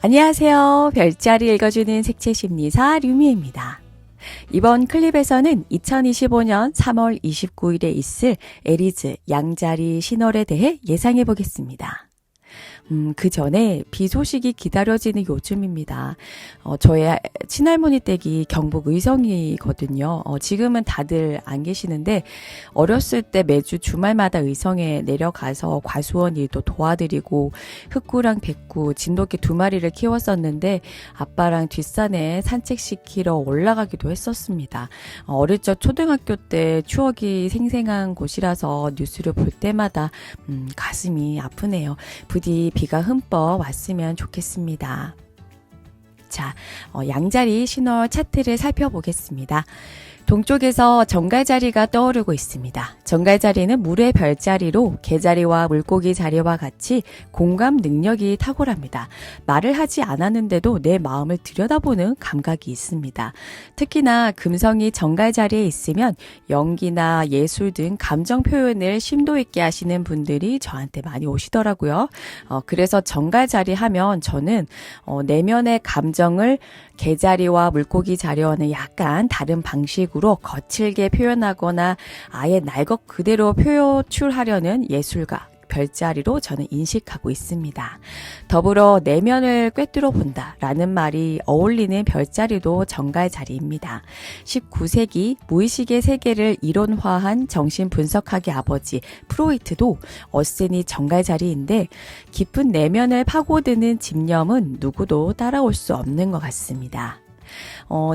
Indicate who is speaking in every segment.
Speaker 1: 안녕하세요. 별자리 읽어주는 색채심리사 류미입니다. 이번 클립에서는 2025년 3월 29일에 있을 에리즈 양자리 신월에 대해 예상해 보겠습니다. 그 전에 비 소식이 기다려지는 요즘입니다. 저의 친할머니 댁이 경북 의성이거든요. 지금은 다들 안 계시는데 어렸을 때 매주 주말마다 의성에 내려가서 과수원 일도 도와드리고 흑구랑 백구, 진돗개 2마리를 키웠었는데 아빠랑 뒷산에 산책시키러 올라가기도 했었습니다. 어릴 적 초등학교 때 추억이 생생한 곳이라서 뉴스를 볼 때마다 가슴이 아프네요. 부디 비가 흠뻑 왔으면 좋겠습니다. 자, 양자리 신월 차트를 살펴보겠습니다. 동쪽에서 정갈자리가 떠오르고 있습니다. 정갈자리는 물의 별자리로 개자리와 물고기 자리와 같이 공감 능력이 탁월합니다. 말을 하지 않았는데도 내 마음을 들여다보는 감각이 있습니다. 특히나 금성이 정갈자리에 있으면 연기나 예술 등 감정 표현을 심도 있게 하시는 분들이 저한테 많이 오시더라고요. 그래서 정갈자리 하면 저는 내면의 감정을 개자리와 물고기 자리와는 약간 다른 방식으로 거칠게 표현하거나 아예 날 것 그대로 표출하려는 예술가 별자리로 저는 인식하고 있습니다. 더불어 내면을 꿰뚫어 본다라는 말이 어울리는 별자리도 정갈자리입니다. 19세기 무의식의 세계를 이론화한 정신분석학의 아버지 프로이트도 어센이 정갈자리인데 깊은 내면을 파고드는 집념은 누구도 따라올 수 없는 것 같습니다.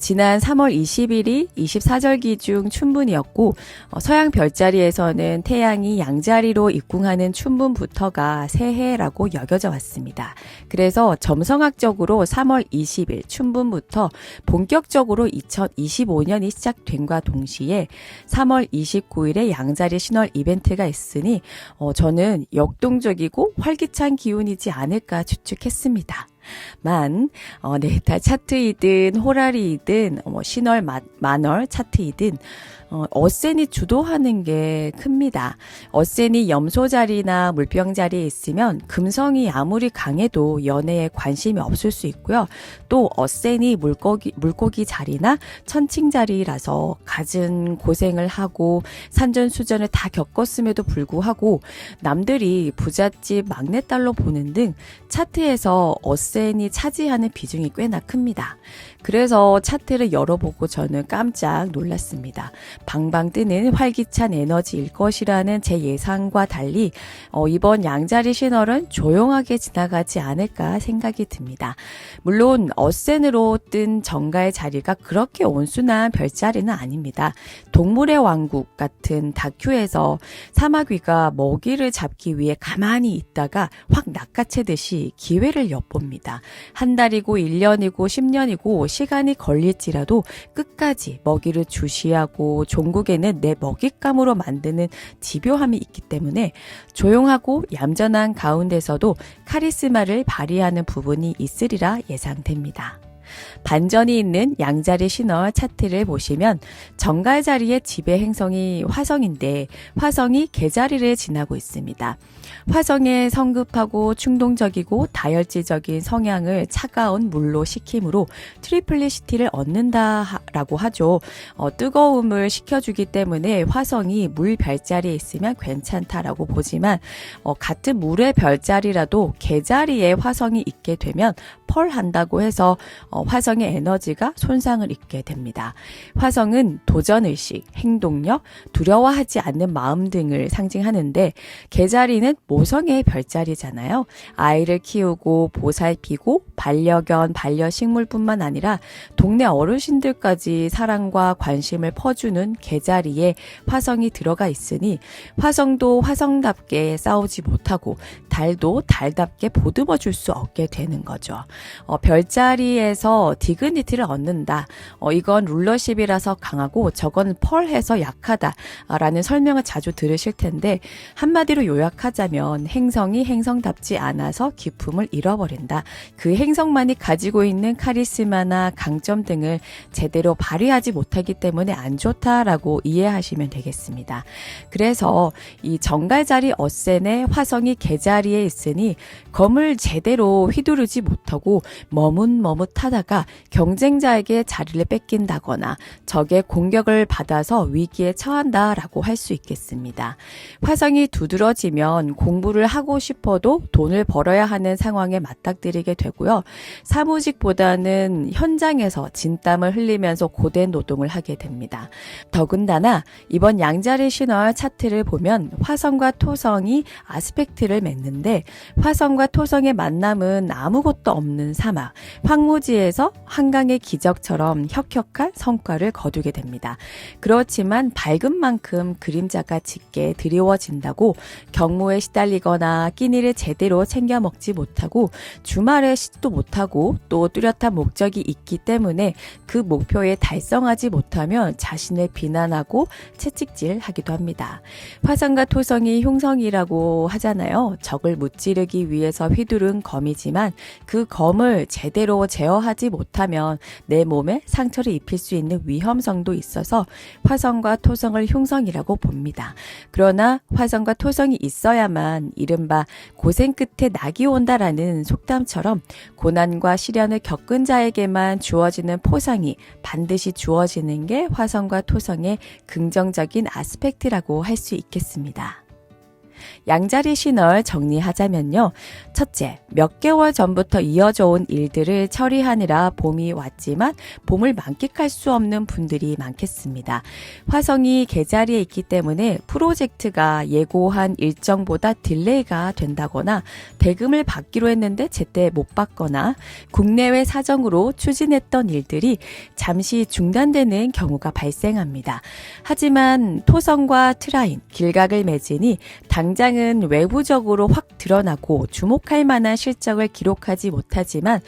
Speaker 1: 지난 3월 20일이 24절기 중 춘분이었고 서양 별자리에서는 태양이 양자리로 입궁하는 춘분부터가 새해라고 여겨져 왔습니다. 그래서 점성학적으로 3월 20일 춘분부터 본격적으로 2025년이 시작된과 동시에 3월 29일에 양자리 신월 이벤트가 있으니 저는 역동적이고 활기찬 기운이지 않을까 추측했습니다. 다 차트이든 호라리이든 신월 만월 차트이든 어센이 주도하는 게 큽니다. 어센이 염소 자리나 물병 자리에 있으면 금성이 아무리 강해도 연애에 관심이 없을 수 있고요. 또 어센이 물고기 자리나 천칭 자리라서 갖은 고생을 하고 산전수전을 다 겪었음에도 불구하고 남들이 부잣집 막내딸로 보는 등 차트에서 어센이 차지하는 비중이 꽤나 큽니다. 그래서 차트를 열어보고 저는 깜짝 놀랐습니다. 방방 뜨는 활기찬 에너지일 것이라는 제 예상과 달리 이번 양자리 신월은 조용하게 지나가지 않을까 생각이 듭니다. 물론 어센으로 뜬 정갈 자리가 그렇게 온순한 별자리는 아닙니다. 동물의 왕국 같은 다큐에서 사마귀가 먹이를 잡기 위해 가만히 있다가 확 낚아채듯이 기회를 엿봅니다. 한 달이고 1년이고 10년이고 시간이 걸릴지라도 끝까지 먹이를 주시하고 종국에는 내 먹잇감으로 만드는 집요함이 있기 때문에 조용하고 얌전한 가운데서도 카리스마를 발휘하는 부분이 있으리라 예상됩니다. 반전이 있는 양자리 신월 차트를 보시면 정갈자리의 지배 행성이 화성인데 화성이 개자리를 지나고 있습니다. 화성의 성급하고 충동적이고 다혈질적인 성향을 차가운 물로 식힘으로 트리플리시티를 얻는다라고 하죠. 뜨거움을 식혀주기 때문에 화성이 물 별자리에 있으면 괜찮다라고 보지만 같은 물의 별자리라도 개자리에 화성이 있게 되면 펄한다고 해서 화성의 에너지가 손상을 입게 됩니다. 화성은 도전의식, 행동력, 두려워하지 않는 마음 등을 상징하는데 개자리는 모성의 별자리잖아요. 아이를 키우고 보살피고 반려견, 반려식물뿐만 아니라 동네 어르신들까지 사랑과 관심을 퍼주는 개자리에 화성이 들어가 있으니 화성도 화성답게 싸우지 못하고 달도 달답게 보듬어 줄 수 없게 되는 거죠. 별자리에서 디그니티를 얻는다. 이건 룰러십이라서 강하고 저건 펄해서 약하다라는 설명을 자주 들으실 텐데 한마디로 요약하자면 행성이 행성답지 않아서 기품을 잃어버린다. 그 행성만이 가지고 있는 카리스마나 강점 등을 제대로 발휘하지 못하기 때문에 안 좋다라고 이해하시면 되겠습니다. 그래서 이 정갈자리 어센의 화성이 개자리 양자리에 있으니 검을 제대로 휘두르지 못하고 머뭇머뭇하다가 경쟁자에게 자리를 뺏긴다거나 적의 공격을 받아서 위기에 처한다라고 할 수 있겠습니다. 화성이 두드러지면 공부를 하고 싶어도 돈을 벌어야 하는 상황에 맞닥뜨리게 되고요. 사무직보다는 현장에서 진땀을 흘리면서 고된 노동을 하게 됩니다. 더군다나 이번 양자리 신월 차트를 보면 화성과 토성이 아스펙트를 맺는데 화성과 토성의 만남은 아무것도 없는 사막, 황무지에서 한강의 기적처럼 혁혁한 성과를 거두게 됩니다. 그렇지만 밝은 만큼 그림자가 짙게 드리워진다고 경무에 시달리거나 끼니를 제대로 챙겨 먹지 못하고 주말에 쉬지도 못하고 또 뚜렷한 목적이 있기 때문에 그 목표에 달성하지 못하면 자신을 비난하고 채찍질하기도 합니다. 화성과 토성이 흉성이라고 하잖아요. 적을 무찌르기 위해서 휘두른 검이지만 그 검을 제대로 제어하지 못하면 내 몸에 상처를 입힐 수 있는 위험성도 있어서 화성과 토성을 흉성이라고 봅니다. 그러나 화성과 토성이 있어야만 이른바 고생 끝에 낙이 온다라는 속담처럼 고난과 시련을 겪은 자에게만 주어지는 포상이 반드시 주어지는 게 화성과 토성의 긍정적인 아스펙트라고 할 수 있겠습니다. 양자리 신월 정리하자면요. 첫째, 몇 개월 전부터 이어져 온 일들을 처리하느라 봄이 왔지만 봄을 만끽할 수 없는 분들이 많겠습니다. 화성이 계자리에 있기 때문에 프로젝트가 예고한 일정보다 딜레이가 된다거나 대금을 받기로 했는데 제때 못 받거나 국내외 사정으로 추진했던 일들이 잠시 중단되는 경우가 발생합니다. 하지만 토성과 트라인, 길각을 맺으니 당장은 외부적으로 확 드러나고 주목할 만한 실적을 기록하지 못하지만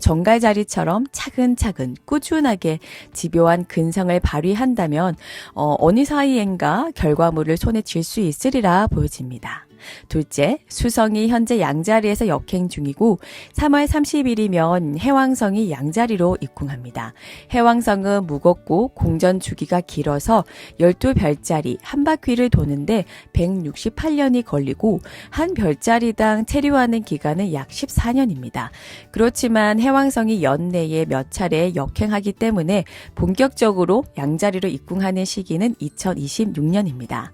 Speaker 1: 정갈자리처럼 차근차근 꾸준하게 집요한 근성을 발휘한다면 어느 사이엔가 결과물을 손에 쥘 수 있으리라 보여집니다. 둘째, 수성이 현재 양자리에서 역행 중이고 3월 30일이면 해왕성이 양자리로 입궁합니다. 해왕성은 무겁고 공전 주기가 길어서 12별자리 한 바퀴를 도는데 168년이 걸리고 한 별자리당 체류하는 기간은 약 14년입니다. 그렇지만 해왕성이 연내에 몇 차례 역행하기 때문에 본격적으로 양자리로 입궁하는 시기는 2026년입니다.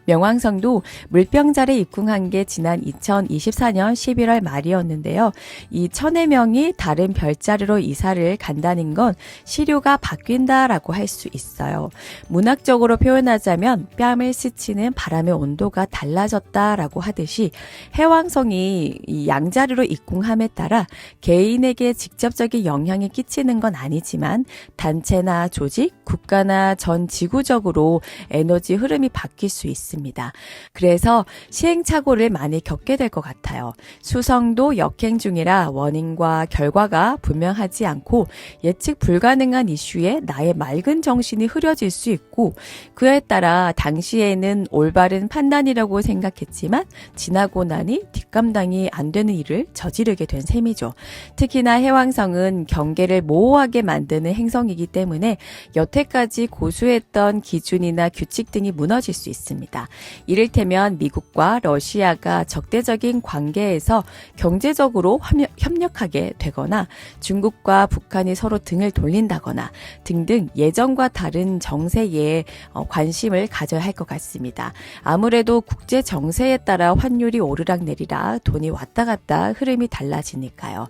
Speaker 1: 명왕성도 물병자리에 입궁한 게 지난 2024년 11월 말이었는데요. 이 천해명이 다른 별자리로 이사를 간다는 건 시류가 바뀐다라고 할 수 있어요. 문학적으로 표현하자면 뺨을 스치는 바람의 온도가 달라졌다라고 하듯이 해왕성이 이 양자리로 입궁함에 따라 개인에게 직접적인 영향이 끼치는 건 아니지만 단체나 조직, 국가나 전 지구적으로 에너지 흐름이 바뀔 수 있습니다. 그래서 시행착오를 많이 겪게 될 것 같아요. 수성도 역행 중이라 원인과 결과가 분명하지 않고 예측 불가능한 이슈에 나의 맑은 정신이 흐려질 수 있고 그에 따라 당시에는 올바른 판단이라고 생각했지만 지나고 나니 뒷감당이 안 되는 일을 저지르게 된 셈이죠. 특히나 해왕성은 경계를 모호하게 만드는 행성이기 때문에 여태까지 고수했던 기준이나 규칙 등이 무너질 수 있습니다. 이를테면 미국과 러시아가 적대적인 관계에서 경제적으로 협력하게 되거나 중국과 북한이 서로 등을 돌린다거나 등등 예전과 다른 정세에 관심을 가져야 할 것 같습니다. 아무래도 국제 정세에 따라 환율이 오르락내리락 돈이 왔다 갔다 흐름이 달라지니까요.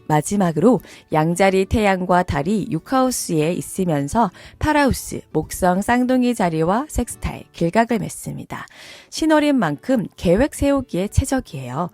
Speaker 1: 마지막으로 양자리 태양과 달이 6하우스에 있으면서 8하우스 목성 쌍둥이 자리와 섹스타일 길각을 맺습니다. 신월인 만큼 계획 세우기에 최적이에요.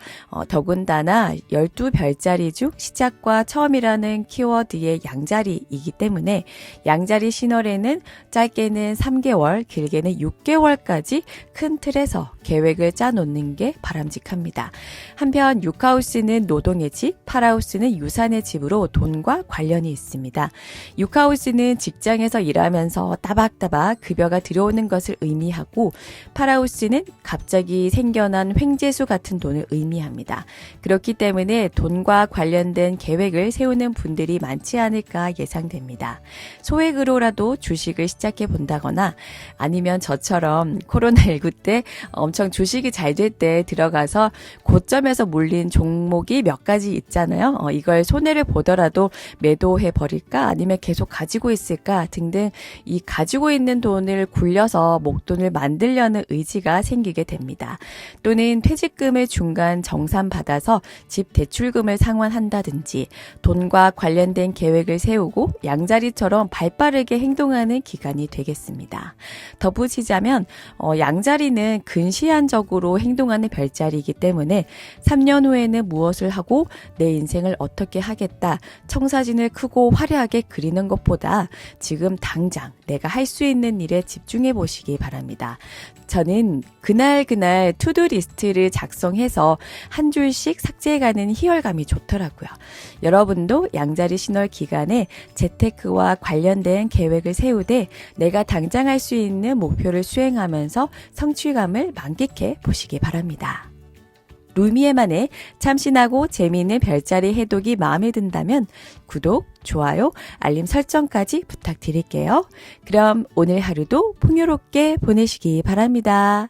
Speaker 1: 더군다나 12별자리 중 시작과 처음이라는 키워드의 양자리이기 때문에 양자리 신월에는 짧게는 3개월, 길게는 6개월까지 큰 틀에서 계획을 짜놓는 게 바람직합니다. 한편 6하우스는 노동의 집, 8하우스는 유산의 집으로 돈과 관련이 있습니다. 6하우스는 직장에서 일하면서 따박따박 급여가 들어오는 것을 의미하고 8하우스는 갑자기 생겨 막연한 횡재수 같은 돈을 의미합니다. 그렇기 때문에 돈과 관련된 계획을 세우는 분들이 많지 않을까 예상됩니다. 소액으로라도 주식을 시작해 본다거나 아니면 저처럼 코로나19 때 엄청 주식이 잘 될 때 들어가서 고점에서 몰린 종목이 몇 가지 있잖아요. 이걸 손해를 보더라도 매도해 버릴까 아니면 계속 가지고 있을까 등등 이 가지고 있는 돈을 굴려서 목돈을 만들려는 의지가 생기게 됩니다. 또는 퇴직금을 중간 정산받아서 집 대출금을 상환한다든지 돈과 관련된 계획을 세우고 양자리처럼 발빠르게 행동하는 기간이 되겠습니다. 덧붙이자면 양자리는 근시안적으로 행동하는 별자리이기 때문에 3년 후에는 무엇을 하고 내 인생을 어떻게 하겠다 청사진을 크고 화려하게 그리는 것보다 지금 당장 내가 할 수 있는 일에 집중해 보시기 바랍니다. 저는 그날 투두 리스트를 작성해서 한 줄씩 삭제해가는 희열감이 좋더라고요. 여러분도 양자리 신월 기간에 재테크와 관련된 계획을 세우되 내가 당장 할 수 있는 목표를 수행하면서 성취감을 만끽해 보시기 바랍니다. 루미에만의 참신하고 재미있는 별자리 해독이 마음에 든다면 구독, 좋아요, 알림 설정까지 부탁드릴게요. 그럼 오늘 하루도 풍요롭게 보내시기 바랍니다.